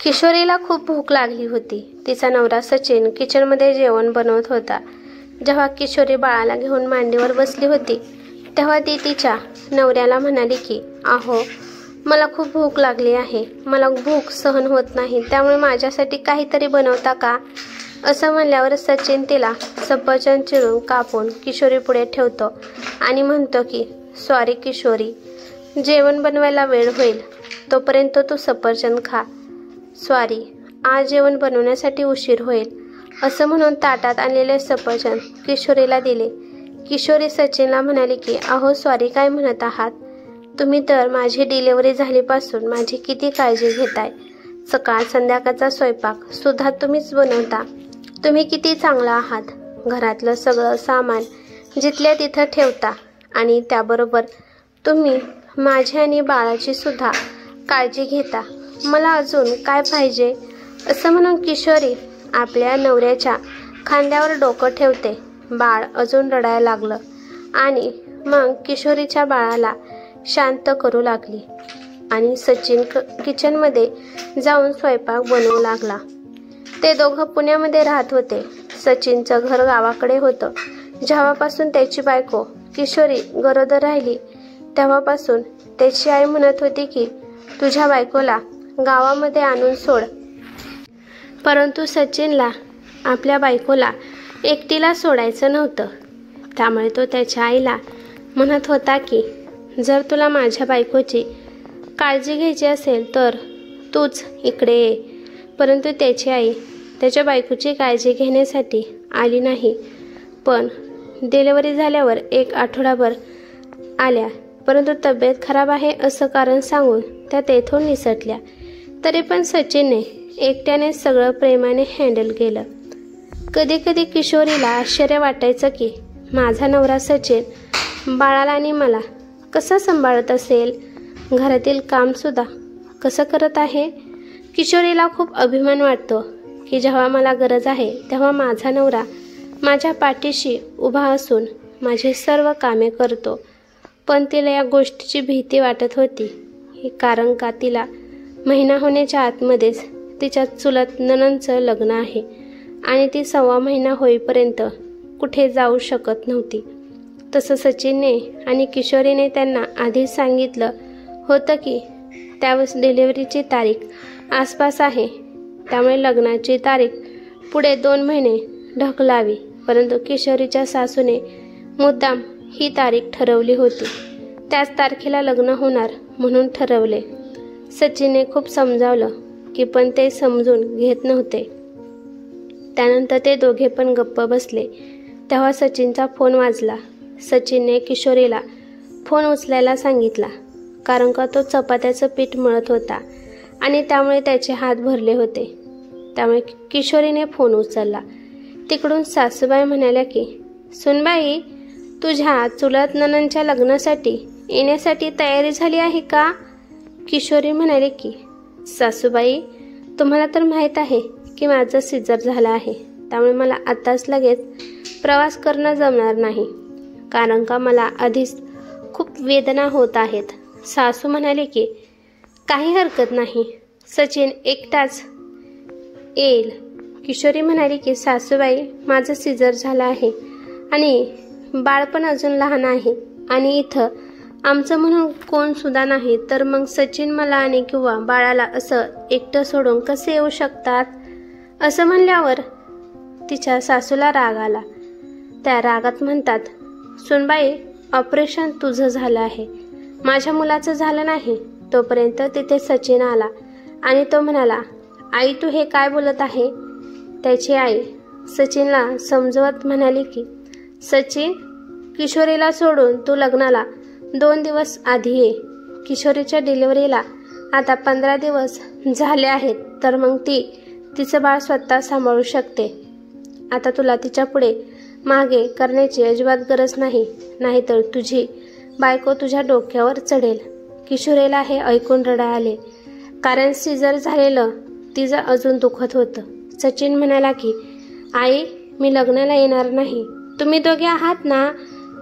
किशोरीला खूप भूक लागली होती. तिचा नवरा सचिन किचनमध्ये जेवण बनवत होता. जेव्हा किशोरी बाळाला घेऊन मांडीवर बसली होती तेव्हा ती तिच्या नवऱ्याला म्हणाली की अहो, मला खूप भूक लागली आहे. मला भूक सहन होत नाही, त्यामुळे माझ्यासाठी काहीतरी बनवता का? असं म्हणल्यावर सचिन तिला सफरचंद चिरून कापून किशोरी पुढे ठेवतो आणि म्हणतो की सॉरी किशोरी, जेवण बनवायला वेळ होईल, तोपर्यंत तू सफरचंद खा. सॉरी, आज जेवण बनवण्यासाठी उशीर होईल. असं म्हणून ताटात आणलेले सफरचंद किशोरीला दिले. किशोरी सचिनला म्हणाली की अहो सॉरी, काय म्हणत आहात तुम्ही? तर माझी डिलिव्हरी झालीपासून माझी किती काळजी घेताय. सकाळ संध्याकाळचा स्वयंपाक सुद्धा तुम्हीच बनवता. तुम्ही किती चांगला आहात. घरातलं सगळं सामान जिथल्या तिथं ठेवता आणि त्याबरोबर तुम्ही माझी आणि बाळाची सुद्धा काळजी घेता. मला अजून काय पाहिजे? असं म्हणून किशोरी आपल्या नवऱ्याच्या खांद्यावर डोकं ठेवते. बाळ अजून रडायला लागलं आणि मग किशोरीच्या बाळाला शांत करू लागली आणि सचिन किचनमध्ये जाऊन स्वयंपाक बनवू लागला. ते दोघं पुण्यामध्ये राहत होते. सचिनचं घर गावाकडे होतं. जेव्हापासून त्याची बायको किशोरी गरोदर राहिली तेव्हापासून त्याची आई म्हणत होती की तुझ्या बायकोला गावामध्ये आणून सोड. परंतु सचिनला आपल्या बायकोला एकटीला सोडायचं नव्हतं. त्यामुळे तो त्याच्या आईला म्हणत होता की जर तुला माझ्या बायकोची काळजी घ्यायची असेल तर तूच इकडे ये. परंतु त्याची आई त्याच्या बायकोची काळजी घेण्यासाठी आली नाही. पण डिलिव्हरी झाल्यावर 1 आठवडाभर आल्या, परंतु तब्येत खराब आहे असं कारण सांगून त्या तेथून निसटल्या. तरी पण सचिनने एकट्याने सगळं प्रेमाने हँडल केलं. कधी कधी किशोरीला आश्चर्य वाटायचं की माझा नवरा सचिन बाळाला आणि मला कसं सांभाळत असेल, घरातील कामसुद्धा कसं करत आहे. किशोरीला खूप अभिमान वाटतो की जेव्हा मला गरज आहे तेव्हा माझा नवरा माझ्या पाठीशी उभा असून माझी सर्व कामे करतो. पण तिला या गोष्टीची भीती वाटत होती. कारण का तिला महिना होण्याच्या आतमध्येच तिच्या चुलत नणंदचं लग्न आहे आणि ती 1.25 महिना होईपर्यंत कुठे जाऊ शकत नव्हती. तसं सचिनने आणि किशोरीने त्यांना आधीच सांगितलं होतं की त्यावेळेस डिलिव्हरीची तारीख आसपास आहे, त्यामुळे लग्नाची तारीख पुढे 2 महिने ढकलावी. परंतु किशोरीच्या सासूने मुद्दाम ही तारीख ठरवली होती. त्याच तारखेला लग्न होणार म्हणून ठरवले. सचिनने खूप समजावलं की पण ते समजून घेत नव्हते. त्यानंतर ते दोघे पण गप्प बसले. तेव्हा सचिनचा फोन वाजला. सचिनने किशोरीला फोन उचलायला सांगितला कारण का तो चपात्याचं पीठ मळत होता आणि त्यामुळे त्याचे हात भरले होते. त्यामुळे किशोरीने फोन उचलला. तिकडून सासूबाई म्हणाल्या की सुनबाई, तुझ्या चुलत नणंदच्या लग्नासाठी येण्यासाठी तयारी झाली आहे का? किशोरी म्हणाली की सासूबाई, तुम्हाला तर माहीत आहे की माझं सिजर झालं आहे, त्यामुळे मला आताच लगेच प्रवास करणं जमणार नाही कारण का मला आधीच खूप वेदना होत आहेत. सासू म्हणाले की काही हरकत नाही, सचिन एकटाच येईल. किशोरी म्हणाली की सासूबाई, माझं सिजर झालं आहे आणि बाळ पण अजून लहान आहे आणि इथं आमचं म्हणून कोण सुद्धा नाही, तर मग सचिन मला आणि किंवा बाळाला असं एकटं सोडून कसे येऊ शकतात? असं म्हणल्यावर तिच्या सासूला राग आला. त्या रागात म्हणतात, सुनबाई, ऑपरेशन तुझं झालं आहे, माझ्या मुलाचं झालं नाही. तोपर्यंत तिथे सचिन आला आणि तो म्हणाला, आई तू हे काय बोलत आहे? त्याची आई सचिनला समजवत म्हणाली की सचिन, किशोरीला सोडून तू लग्नाला 2 दिवस आधी ये. किशोरीच्या डिलिव्हरीला आता 15 दिवस झाले आहेत, तर मग ती तिचं बाळ स्वतः सांभाळू शकते. आता तुला तिच्या पुढे मागे करण्याची अजिबात गरज नाही, नाहीतर तुझी बायको तुझ्या डोक्यावर चढेल. किशोरीला हे ऐकून रडा आले कारण सिजर झालेलं तिचं अजून दुखत होतं. सचिन म्हणाला की आई, मी लग्नाला येणार नाही. तुम्ही दोघे आहात ना,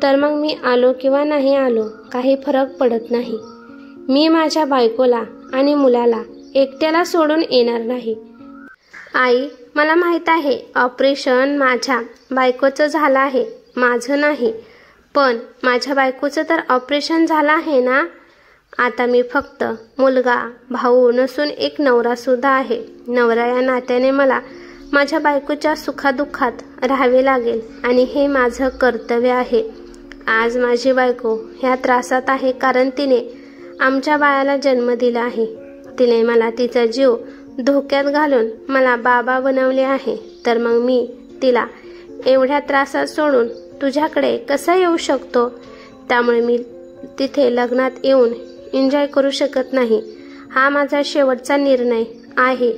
तर मग मी आलो किंवा नाही आलो काही फरक पडत नाही. मी माझ्या बायकोला आणि मुलाला एकट्याला सोडून येणार नाही. आई, मला माहीत आहे ऑपरेशन माझ्या बायकोचं झालं आहे, माझं नाही. पण माझ्या बायकोचं तर ऑपरेशन झालं आहे ना. आता मी फक्त मुलगा, भाऊ नसून एक नवरासुद्धा आहे. नवरा या नात्याने मला माझ्या बायकोच्या सुखादुःखात राहावे लागेल आणि हे माझं कर्तव्य आहे. आज माझी बायको ह्या त्रासात आहे कारण तिने आमच्या बाळाला जन्म दिला आहे. तिने मला तिचा जीव धोक्यात घालून मला बाबा बनवले आहे. तर मग मी तिला एवढ्या त्रासात सोडून तुझ्याकडे कसा येऊ शकतो? त्यामुळे मी तिथे लग्नात येऊन एन्जॉय करू शकत नाही. हा माझा शेवटचा निर्णय आहे.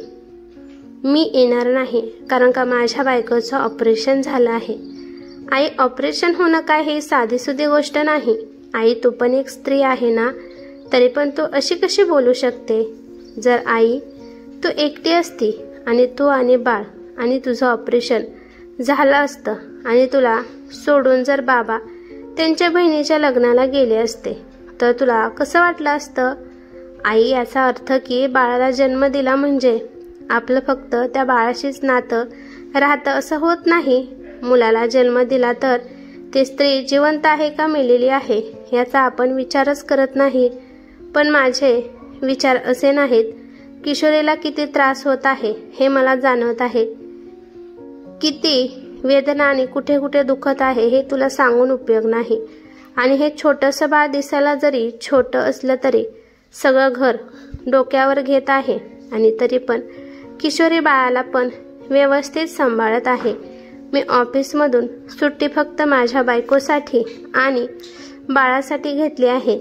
मी येणार नाही कारण का माझ्या बायकोचं ऑपरेशन झालं आहे. आई, ऑपरेशन होणं काय हे साधीसुधी गोष्ट नाही. आई, तू पण एक स्त्री आहे ना, तरी पण तू अशी कशी बोलू शकते? जर आई तू एकटी असती आणि तू आणि बाळ आणि तुझं ऑपरेशन झालं असतं आणि तुला सोडून जर बाबा त्यांच्या बहिणीच्या लग्नाला गेले असते तर तुला कसं वाटलं असतं? आई, याचा अर्थ की बाळाला जन्म दिला म्हणजे आपलं फक्त त्या बाळाशीच नातं राहतं असं होत नाही. मुलाला जन्म दिला तर ती स्त्री जिवंत आहे का मेलेली आहे याचा आपण विचारच करत नाही. पण माझे विचार असे नाहीत. किशोरीला किती त्रास होत आहे हे मला जाणवत आहे. किती वेदना आणि कुठे कुठे दुखत आहे हे तुला सांगून उपयोग नाही. आणि हे छोटंसं बाळ दिसायला जरी छोटं असलं तरी सगळं घर डोक्यावर घेत आहे आणि तरी पण किशोरी बाळाला पण व्यवस्थित सांभाळत आहे. मी ऑफिसमधून सुट्टी फक्त माझ्या बायकोसाठी आणि बाळासाठी घेतली आहे,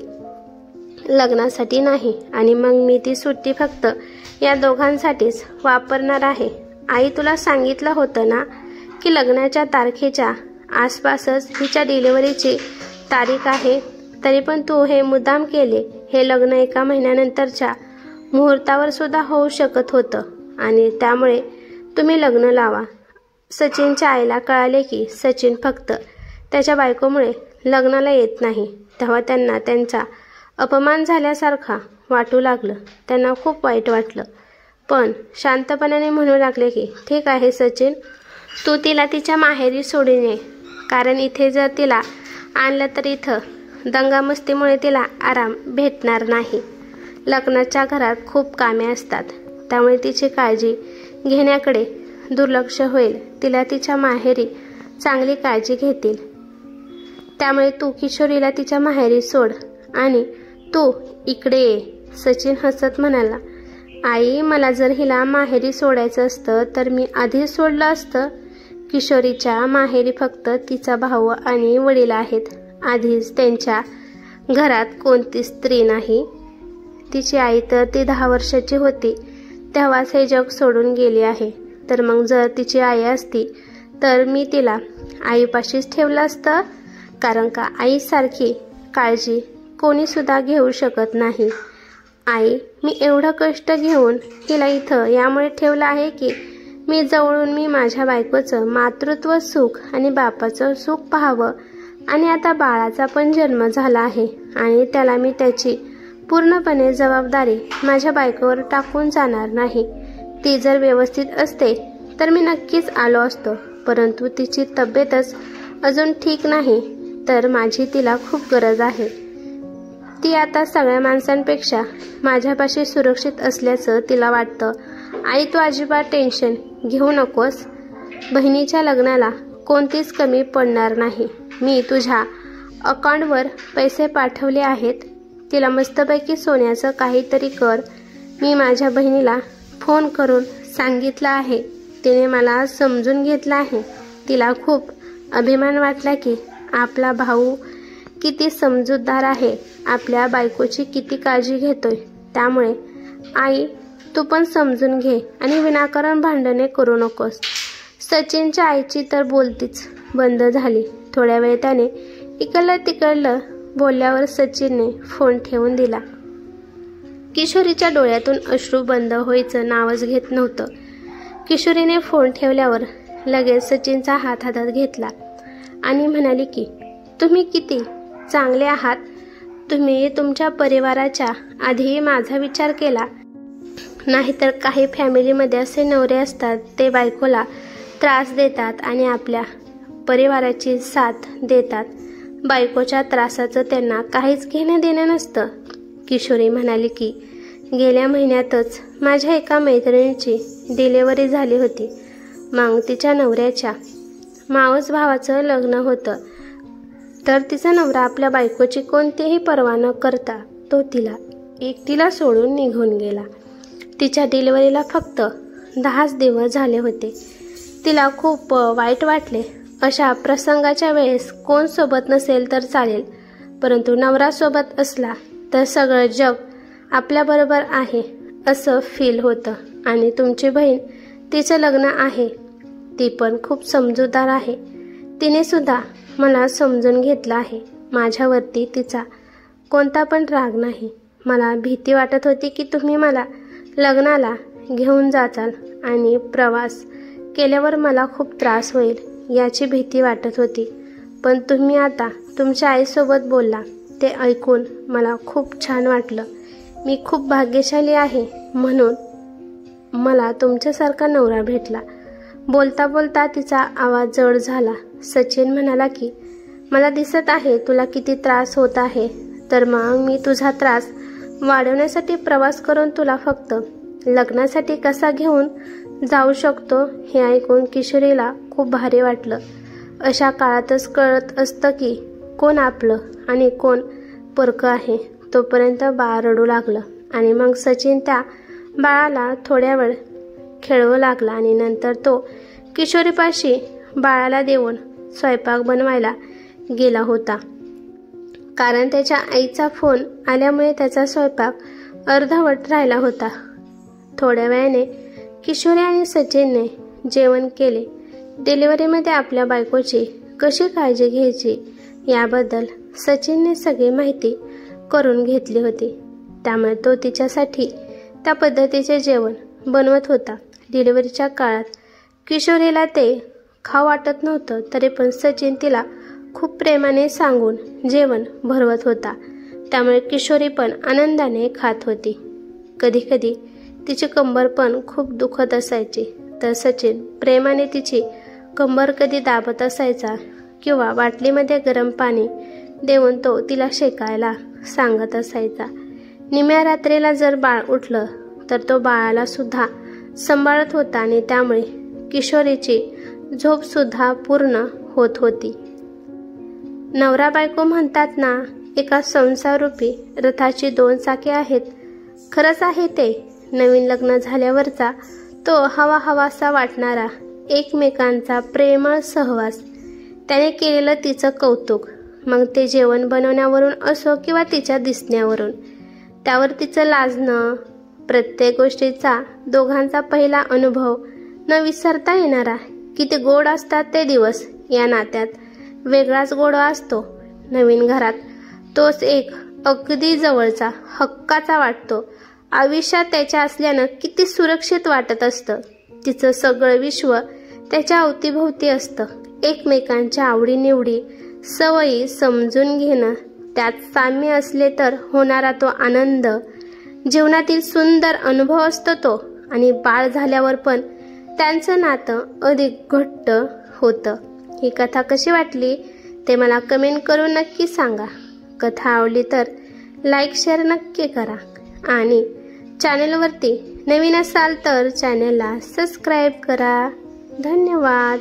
लग्नासाठी नाही. आणि मग मी ती सुट्टी फक्त या दोघांसाठीच वापरणार आहे. आई, तुला सांगितलं होतं ना की लग्नाच्या तारखेच्या आसपासच हिच्या डिलिव्हरीची तारीख आहे. तरी पण तू हे मुद्दाम केले. हे लग्न 1 महिन्यानंतरच्या मुहूर्तावर सुद्धा होऊ शकत होतं आणि त्यामुळे तुम्ही लग्न लावा. सचिनच्या आईला कळाले की सचिन फक्त त्याच्या बायकोमुळे लग्नाला येत नाही तेव्हा त्यांना त्यांचा अपमान झाल्यासारखा वाटू लागलं. त्यांना खूप वाईट वाटलं पण शांतपणाने म्हणू लागले की ठीक आहे सचिन, तू तिला तिच्या माहेरी सोडून ये. कारण इथे जर तिला आणलं तर इथं दंगामस्तीमुळे तिला आराम भेटणार नाही. लग्नाच्या घरात खूप कामे असतात त्यामुळे तिची काळजी घेण्याकडे दुर्लक्ष होईल. तिला तिच्या माहेरी चांगली काळजी घेतील. त्यामुळे तू किशोरीला तिच्या माहेरी सोड आणि तू इकडे ये. सचिन हसत म्हणाला, आई, मला जर हिला माहेरी सोडायचं असतं तर मी आधीच सोडलं असतं. किशोरीच्या माहेरी फक्त तिचा भाऊ आणि वडील आहेत. आधीच त्यांच्या घरात कोणती स्त्री नाही. तिची आई तर ती 10 वर्षाची होती तेव्हाच हे जग सोडून गेली आहे. तर मग जर तिची आई असती तर मी तिला आईपाशीच ठेवलं असतं. कारण का आईसारखी काळजी कोणीसुद्धा घेऊ शकत नाही. आई, मी एवढं कष्ट घेऊन हिला इथं यामुळे ठेवलं आहे की मी जवळून माझ्या बायकोचं मातृत्व सुख आणि बापाचं सुख पाहावं. आणि आता बाळाचा पण जन्म झाला आहे आणि त्याला मी त्याची पूर्णपणे जबाबदारी माझ्या बायकोवर टाकून जाणार नाही. ती जर व्यवस्थित असते तर मी नक्कीच आलो असतो. परंतु तिची तब्येतच अजून ठीक नाही तर माझी तिला खूप गरज आहे. ती आता सगळ्या माणसांपेक्षा माझ्यापाशी सुरक्षित असल्याचं तिला वाटतं. आई, तू अजिबात टेन्शन घेऊ नकोस. बहिणीच्या लग्नाला कोणतीच कमी पडणार नाही. मी तुझ्या अकाउंटवर पैसे पाठवले आहेत. तिला मस्तपैकी सोन्याचं काहीतरी कर. मी माझ्या बहिणीला फोन करून सांगितलं आहे. तिने मला समजून घेतलं आहे. तिला खूप अभिमान वाटला की आपला भाऊ किती समजूतदार आहे, आपल्या बायकोची किती काळजी घेतोय. त्यामुळे आई, तू पण समजून घे आणि विनाकारण भांडणे करू नकोस. सचिनच्या आईची तर बोलतीच बंद झाली. थोड्या वेळ त्याने इकडलं तिकडलं बोलल्यावर सचिनने फोन ठेवून दिला. किशोरीच्या डोळ्यातून अश्रू बंद व्हायचं नावच घेत नव्हतं. किशोरीने फोन ठेवल्यावर लगेच सचिनचा हात हातात घेतला आणि म्हणाली की तुम्ही किती चांगले आहात. तुम्ही तुमच्या परिवाराच्या आधी माझा विचार केला नाहीतर काही फॅमिलीमध्ये असे नवरे असतात, ते बायकोला त्रास देतात आणि आपल्या परिवाराची साथ देतात. बायकोच्या त्रासाचं त्यांना काहीच घेणं देणं नसतं. किशोरी म्हणाली की गेल्या महिन्यातच माझ्या एका मैत्रिणीची डिलिव्हरी झाली होती. मग तिच्या नवऱ्याच्या मावस भावाचं लग्न होतं. तर तिचा नवरा आपल्या बायकोची कोणतीही पर्वा न करता तो तिला एकटीला सोडून निघून गेला. तिच्या डिलिव्हरीला फक्त 10 दिवस झाले होते. तिला खूप वाईट वाटले. अशा प्रसंगाच्या वेळेस कोण सोबत नसेल तर चालेल, परंतु नवरा सोबत असला तर सगळं जग आपल्याबरोबर आहे असं फील होतं. आणि तुमची बहीण, तिचं लग्न आहे, ती पण खूप समजूतदार आहे. तिने सुद्धा मला समजून घेतलं आहे. माझ्यावरती तिचा कोणता पण राग नाही. मला भीती वाटत होती की तुम्ही मला लग्नाला घेऊन जाचाल आणि प्रवास केल्यावर मला खूप त्रास होईल याची भीती वाटत होती. पण तुम्ही आता तुमच्या आईसोबत बोलला, ते ऐकून मला खूप छान वाटलं. मी खूप भाग्यशाली आहे म्हणून मला तुमच्यासारखा नवरा भेटला. बोलता बोलता तिचा आवाज जड झाला. सचिन म्हणाला की मला दिसत आहे तुला किती त्रास होत आहे, तर मग मी तुझा त्रास वाढवण्यासाठी प्रवास करून तुला फक्त लग्नासाठी कसा घेऊन जाऊ शकतो हे ऐकून किशोरीला खूप भारी वाटलं. अशा काळातच कळत असतं की कोण आपलं आणि कोण परकं आहे. तोपर्यंत बाळ रडू लागलं आणि मग सचिन त्या बाळाला थोड्या वेळ खेळवू लागला आणि नंतर तो किशोरीपाशी बाळाला देऊन स्वयंपाक बनवायला गेला होता. कारण त्याच्या आईचा फोन आल्यामुळे त्याचा स्वयंपाक अर्धवट राहिला होता. थोड्या वेळाने किशोरी आणि सचिनने जेवण केले. डिलिव्हरीमध्ये आपल्या बायकोची कशी काळजी घ्यायची याबद्दल सचिनने सगळी माहिती करून घेतली होती. त्यामुळे तो तिच्यासाठी त्या पद्धतीचे जेवण बनवत होता. डिलिव्हरीच्या काळात किशोरीला ते खाऊ वाटत नव्हतं, तरी पण सचिन तिला खूप प्रेमाने सांगून जेवण भरवत होता. त्यामुळे किशोरी पण आनंदाने खात होती. कधी कधी तिची कंबर पण खूप दुखत असायची, तर सचिन प्रेमाने तिची कंबर कधी दाबत असायचा किंवा बाटलीमध्ये गरम पाणी देऊन तो तिला शेकायला सांगत असायचा. निम्या रात्रीला जर बाळ उठलं तर तो बाळाला सुद्धा सांभाळत होता आणि त्यामुळे किशोरीची झोप सुद्धा पूर्ण होत होती. नवरा बायको म्हणतात ना, एका संसाररूपी रथाची 2 चाके आहेत. खरंच आहे ते. नवीन लग्न झाल्यावरचा तो हवाहवासा वाटणारा एकमेकांचा प्रेमळ सहवास, त्याने केलेलं तिचं कौतुक, मग ते जेवण बनवण्यावरून असो किंवा तिच्या दिसण्यावरून, त्यावर तिचं लाजणं, प्रत्येक गोष्टीचा दोघांचा पहिला अनुभव न विसरता येणारा. किती गोड असतात ते दिवस. या नात्यात वेगळाच गोडवा असतो. नवीन घरात तोच एक अगदी जवळचा हक्काचा वाटतो. आयुष्यात त्याच्या असल्यानं किती सुरक्षित वाटत असतं. तिचं सगळं विश्व त्याच्या अवतीभोवती असतं. एकमेकांच्या आवडीनिवडी, सवयी समजून घेणं, त्यात साम्य असले तर होणारा तो आनंद, जीवनातील सुंदर अनुभव असतो तो. आणि बाळ झाल्यावर पण त्यांचं नातं अधिक घट्ट होतं. ही कथा कशी वाटली ते मला कमेंट करून नक्की सांगा. कथा आवडली तर लाईक शेअर नक्की करा आणि चॅनलवरती नवीन असाल तर चॅनलला सबस्क्राईब करा. धन्यवाद.